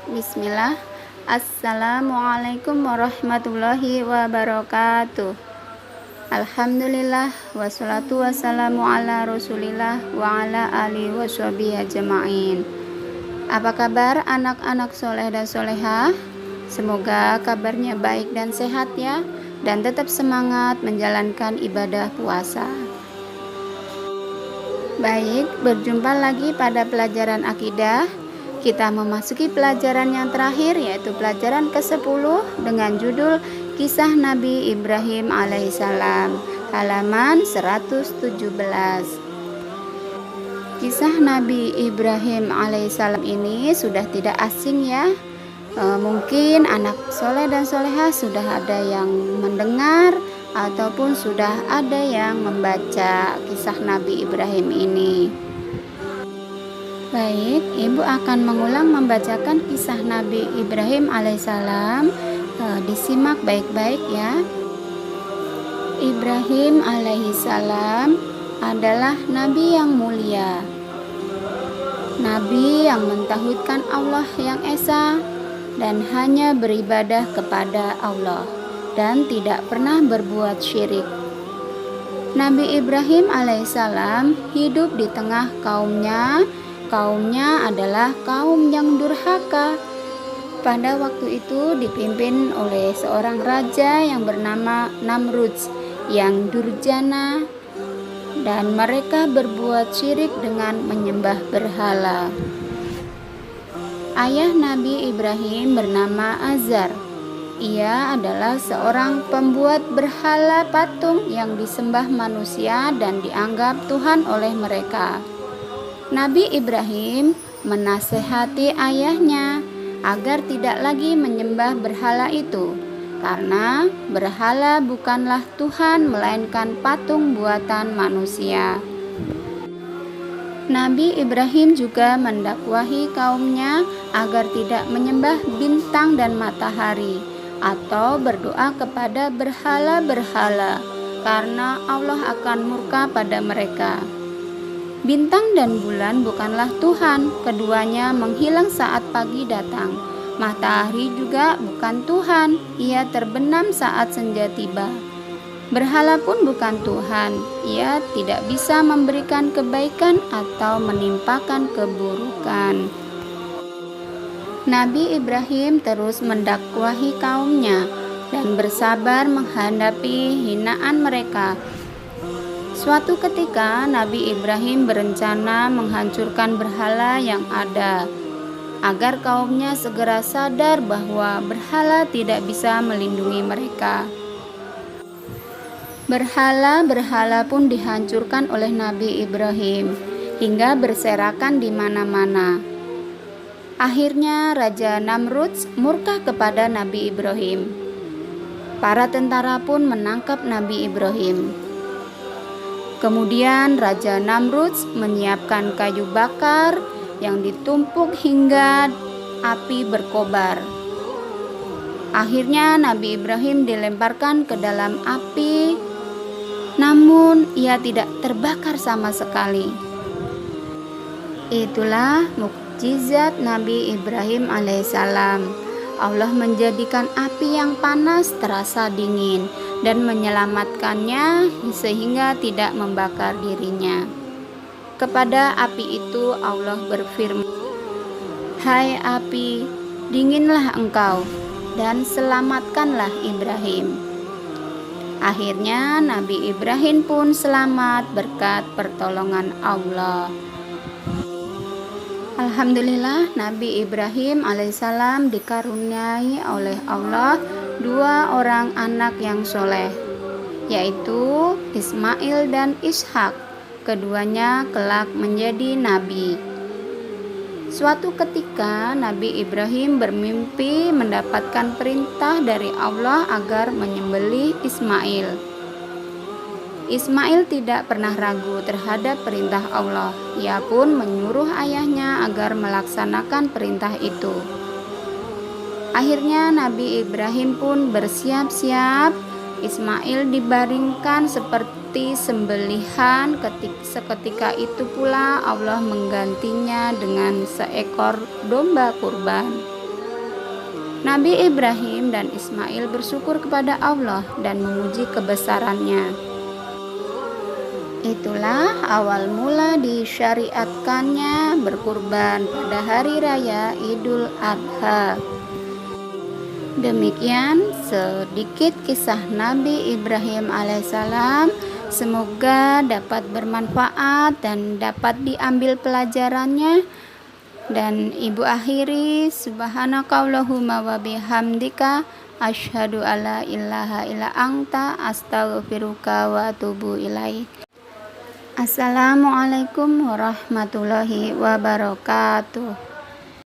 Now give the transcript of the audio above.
Bismillah. Assalamualaikum warahmatullahi wabarakatuh. Alhamdulillah wassalatu wassalamu ala rasulillah wa ala alihi washabihi ajma'in. Apa kabar anak-anak soleh dan solehah? Semoga kabarnya baik dan sehat ya, dan tetap semangat menjalankan ibadah puasa. Baik, berjumpa lagi pada pelajaran akidah. Kita memasuki pelajaran yang terakhir, yaitu pelajaran ke-10 dengan judul Kisah Nabi Ibrahim alaihissalam, halaman 117. Kisah Nabi Ibrahim alaihissalam ini sudah tidak asing ya. Mungkin anak soleh dan solehah sudah ada yang mendengar ataupun sudah ada yang membaca kisah Nabi Ibrahim ini. Baik, Ibu akan mengulang membacakan kisah Nabi Ibrahim alaihissalam. Disimak baik-baik ya. Ibrahim alaihissalam adalah Nabi yang mulia, Nabi yang mentauhidkan Allah yang Esa dan hanya beribadah kepada Allah dan tidak pernah berbuat syirik. Nabi Ibrahim alaihissalam hidup di tengah kaumnya. Kaumnya adalah kaum yang durhaka. Pada waktu itu dipimpin oleh seorang raja yang bernama Namrud yang durjana, dan mereka berbuat syirik dengan menyembah berhala. Ayah Nabi Ibrahim bernama Azar. Ia adalah seorang pembuat berhala patung yang disembah manusia dan dianggap Tuhan oleh mereka. Nabi Ibrahim menasehati ayahnya agar tidak lagi menyembah berhala itu, karena berhala bukanlah Tuhan melainkan patung buatan manusia. Nabi Ibrahim juga mendakwahi kaumnya agar tidak menyembah bintang dan matahari atau berdoa kepada berhala-berhala, karena Allah akan murka pada mereka. Bintang dan bulan bukanlah Tuhan, keduanya menghilang saat pagi datang. Matahari juga bukan Tuhan, ia terbenam saat senja tiba. Berhala pun bukan Tuhan, ia tidak bisa memberikan kebaikan atau menimpakan keburukan. Nabi Ibrahim terus mendakwahi kaumnya dan bersabar menghadapi hinaan mereka. Suatu ketika Nabi Ibrahim berencana menghancurkan berhala yang ada, agar kaumnya segera sadar bahwa berhala tidak bisa melindungi mereka. Berhala-berhala pun dihancurkan oleh Nabi Ibrahim hingga berserakan di mana-mana. Akhirnya Raja Namrud murka kepada Nabi Ibrahim. Para tentara pun menangkap Nabi Ibrahim. Kemudian Raja Namrud menyiapkan kayu bakar yang ditumpuk hingga api berkobar. Akhirnya Nabi Ibrahim dilemparkan ke dalam api, namun ia tidak terbakar sama sekali. Itulah mukjizat Nabi Ibrahim alaihissalam. Allah menjadikan api yang panas terasa dingin dan menyelamatkannya sehingga tidak membakar dirinya. Kepada api itu Allah berfirman, "Hai api, dinginlah engkau dan selamatkanlah Ibrahim." Akhirnya Nabi Ibrahim pun selamat berkat pertolongan Allah. Alhamdulillah, Nabi Ibrahim alaihissalam dikaruniai oleh Allah 2 orang anak yang soleh, yaitu Ismail dan Ishak. Keduanya kelak menjadi nabi. Suatu ketika Nabi Ibrahim bermimpi mendapatkan perintah dari Allah agar menyembelih Ismail. Ismail tidak pernah ragu terhadap perintah Allah. Ia pun menyuruh ayahnya agar melaksanakan perintah itu. Akhirnya Nabi Ibrahim pun bersiap-siap. Ismail dibaringkan seperti sembelihan. Seketika itu pula Allah menggantinya dengan seekor domba kurban. Nabi Ibrahim dan Ismail bersyukur kepada Allah dan memuji kebesarannya. Itulah awal mula disyariatkannya berkurban pada hari raya Idul Adha. Demikian sedikit kisah Nabi Ibrahim alaihissalam. Semoga dapat bermanfaat dan dapat diambil pelajarannya. Dan ibu akhiri, subhanakallahumma wa bihamdika asyhadu alla ilaha illa anta astaghfiruka wa atubu ilaik. Assalamualaikum warahmatullahi wabarakatuh.